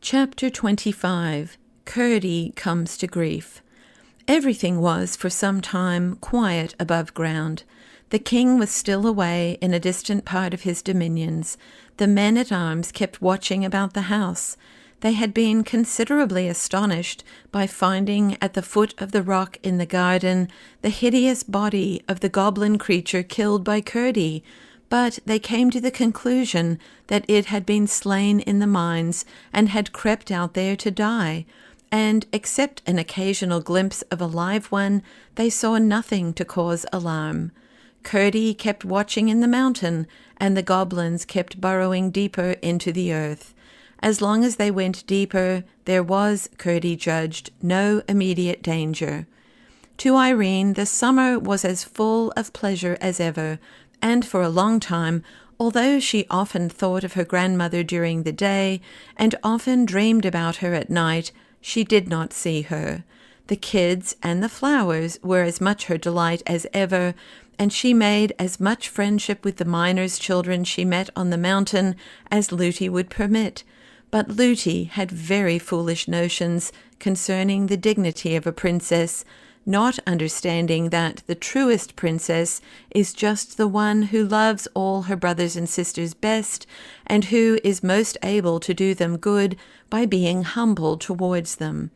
Chapter 25. Curdie comes to grief. Everything was for some time quiet above ground. The king was still away in a distant part of his dominions. The men-at-arms kept watching about the house. They had been considerably astonished by finding at the foot of the rock in the garden the hideous body of the goblin creature killed by Curdie, but they came to the conclusion that it had been slain in the mines and had crept out there to die, and except an occasional glimpse of a live one, they saw nothing to cause alarm. Curdie kept watching in the mountain, and the goblins kept burrowing deeper into the earth. As long as they went deeper, there was, Curdie judged, no immediate danger. To Irene, the summer was as full of pleasure as ever, and for a long time, although she often thought of her grandmother during the day, and often dreamed about her at night, she did not see her. The kids and the flowers were as much her delight as ever, and she made as much friendship with the miners' children she met on the mountain as Lootie would permit. But Lootie had very foolish notions concerning the dignity of a princess, not understanding that the truest princess is just the one who loves all her brothers and sisters best, and who is most able to do them good by being humble towards them.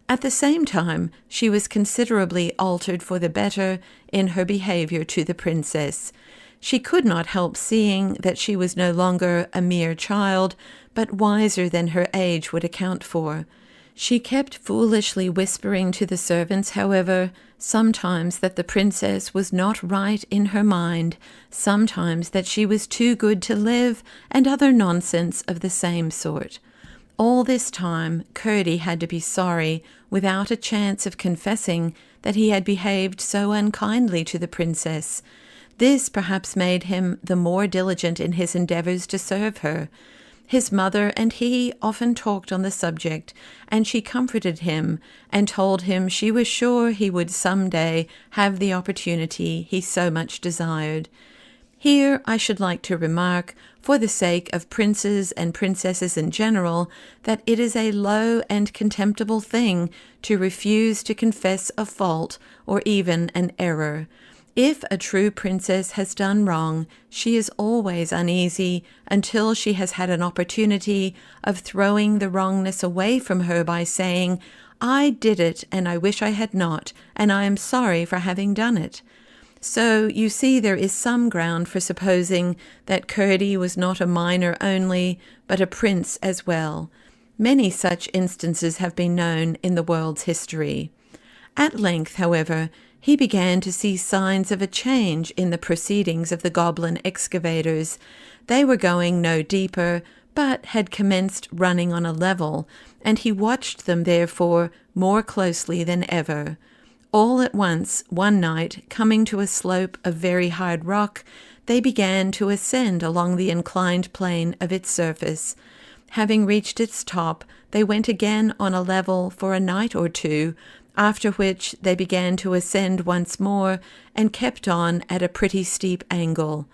At the same time, she was considerably altered for the better in her behavior to the princess. She could not help seeing that she was no longer a mere child, but wiser than her age would account for. She kept foolishly whispering to the servants, however, sometimes that the princess was not right in her mind, sometimes that she was too good to live, and other nonsense of the same sort. All this time, Curdie had to be sorry, without a chance of confessing, that he had behaved so unkindly to the princess. This perhaps made him the more diligent in his endeavours to serve her. His mother and he often talked on the subject, and she comforted him and told him she was sure he would some day have the opportunity he so much desired. Here I should like to remark, for the sake of princes and princesses in general, that it is a low and contemptible thing to refuse to confess a fault or even an error. If a true princess has done wrong, she is always uneasy until she has had an opportunity of throwing the wrongness away from her by saying, "I did it, and I wish I had not, and I am sorry for having done it." So you see there is some ground for supposing that Curdie was not a miner only, but a prince as well. Many such instances have been known in the world's history. At length, however, he began to see signs of a change in the proceedings of the goblin excavators. They were going no deeper, but had commenced running on a level, and he watched them, therefore, more closely than ever. All at once, one night, coming to a slope of very hard rock, they began to ascend along the inclined plane of its surface. Having reached its top, they went again on a level for a night or two, after which they began to ascend once more and kept on at a pretty steep angle.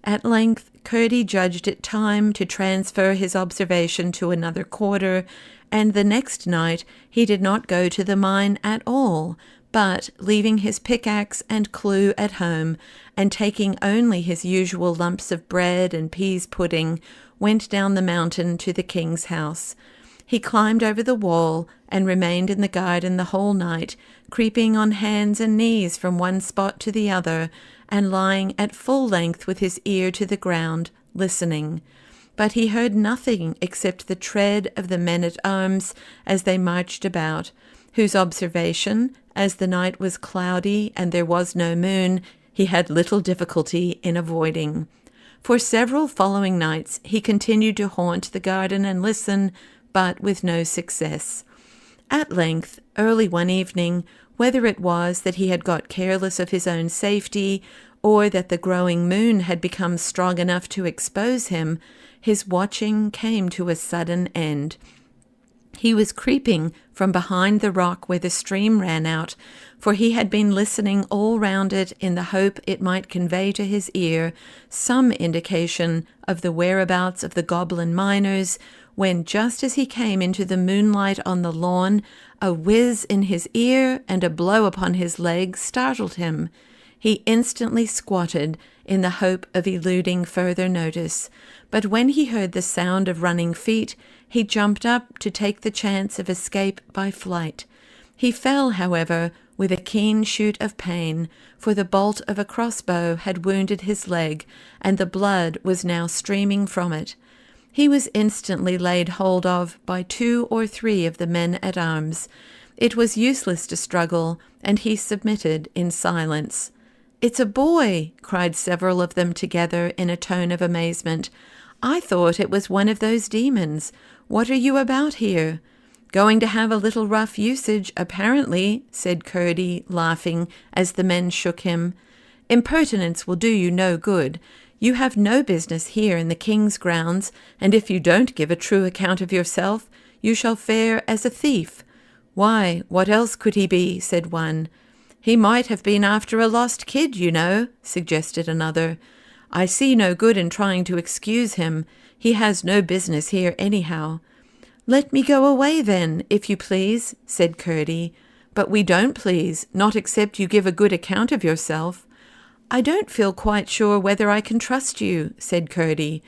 At length, Curdie judged it time to transfer his observation to another quarter, and the next night he did not go to the mine at all, but, leaving his pickaxe and clue at home, and taking only his usual lumps of bread and pease pudding, went down the mountain to the king's house. He climbed over the wall and remained in the garden the whole night, creeping on hands and knees from one spot to the other, and lying at full length with his ear to the ground, listening. But he heard nothing except the tread of the men-at-arms as they marched about, whose observation, as the night was cloudy and there was no moon, he had little difficulty in avoiding. For several following nights he continued to haunt the garden and listen, but with no success. At length, early one evening, whether it was that he had got careless of his own safety, or that the growing moon had become strong enough to expose him, his watching came to a sudden end. He was creeping from behind the rock where the stream ran out, for he had been listening all round it in the hope it might convey to his ear some indication of the whereabouts of the goblin miners, when just as he came into the moonlight on the lawn, a whiz in his ear and a blow upon his leg startled him. He instantly squatted in the hope of eluding further notice, but when he heard the sound of running feet, he jumped up to take the chance of escape by flight. He fell, however, with a keen shoot of pain, for the bolt of a crossbow had wounded his leg, and the blood was now streaming from it. He was instantly laid hold of by 2 or 3 of the men-at-arms. It was useless to struggle, and he submitted in silence. "It's a boy!" cried several of them together in a tone of amazement. "I thought it was one of those demons. What are you about here?" "Going to have a little rough usage, apparently," said Curdie, laughing, as the men shook him. "Impertinence will do you no good. You have no business here in the king's grounds, and if you don't give a true account of yourself, you shall fare as a thief." "Why, what else could he be?" said one. "He might have been after a lost kid, you know," suggested another. "I see no good in trying to excuse him. He has no business here anyhow." "Let me go away then, if you please," said Curdie. "But we don't please, not except you give a good account of yourself." "I don't feel quite sure whether I can trust you," said Curdie.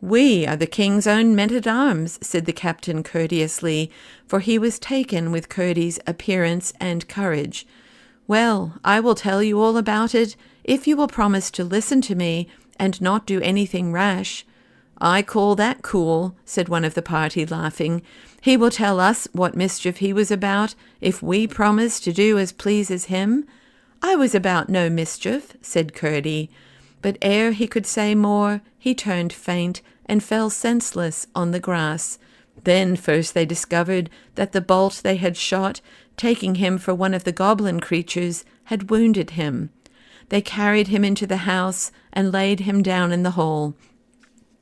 "We are the king's own men-at-arms," said the captain courteously, for he was taken with Curdie's appearance and courage. "Well, I will tell you all about it, if you will promise to listen to me and not do anything rash." "I call that cool," said one of the party, laughing. "He will tell us what mischief he was about, if we promise to do as pleases him." "I was about no mischief," said Curdie. But ere he could say more, he turned faint and fell senseless on the grass. Then first they discovered that the bolt they had shot, taking him for one of the goblin creatures, had wounded him. They carried him into the house and laid him down in the hall.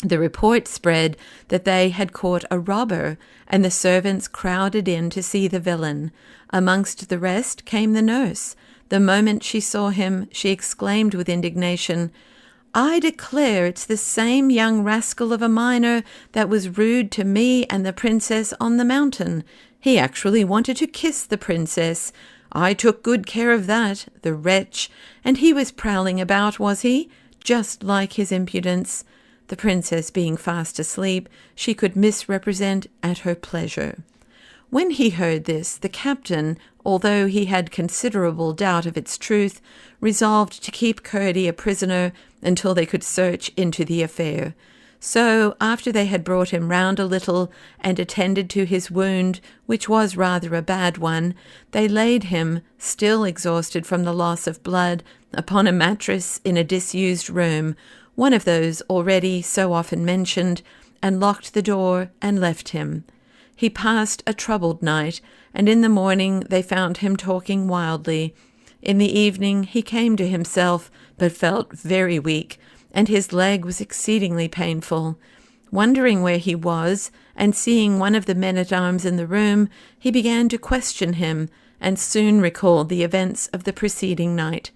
The report spread that they had caught a robber, and the servants crowded in to see the villain. Amongst the rest came the nurse. The moment she saw him, she exclaimed with indignation, "I declare it's the same young rascal of a miner that was rude to me and the princess on the mountain. He actually wanted to kiss the princess. I took good care of that, the wretch, and he was prowling about, was he? Just like his impudence." The princess being fast asleep, she could misrepresent at her pleasure. When he heard this, the captain, although he had considerable doubt of its truth, resolved to keep Curdie a prisoner until they could search into the affair. So, after they had brought him round a little and attended to his wound, which was rather a bad one, they laid him, still exhausted from the loss of blood, upon a mattress in a disused room, one of those already so often mentioned, and locked the door and left him. He passed a troubled night, and in the morning they found him talking wildly. In the evening he came to himself, but felt very weak, and his leg was exceedingly painful. Wondering where he was, and seeing one of the men-at-arms in the room, he began to question him, and soon recalled the events of the preceding night.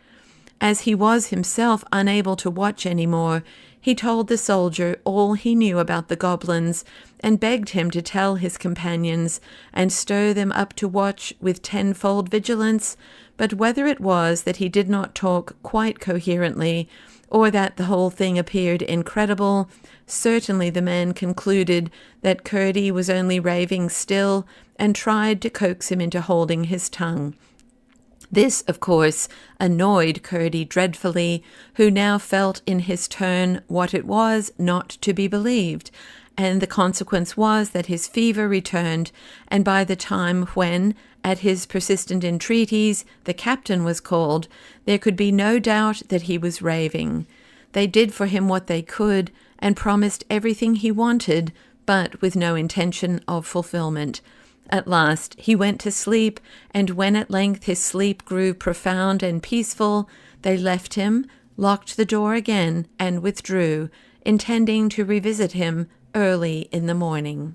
As he was himself unable to watch any more, he told the soldier all he knew about the goblins, and begged him to tell his companions, and stir them up to watch with tenfold vigilance. But whether it was that he did not talk quite coherently, or that the whole thing appeared incredible, certainly the men concluded that Curdie was only raving still, and tried to coax him into holding his tongue. This, of course, annoyed Curdie dreadfully, who now felt in his turn what it was not to be believed, and the consequence was that his fever returned, and by the time when, at his persistent entreaties, the captain was called, there could be no doubt that he was raving. They did for him what they could, and promised everything he wanted, but with no intention of fulfilment. At last he went to sleep, and when at length his sleep grew profound and peaceful, they left him, locked the door again, and withdrew, intending to revisit him early in the morning.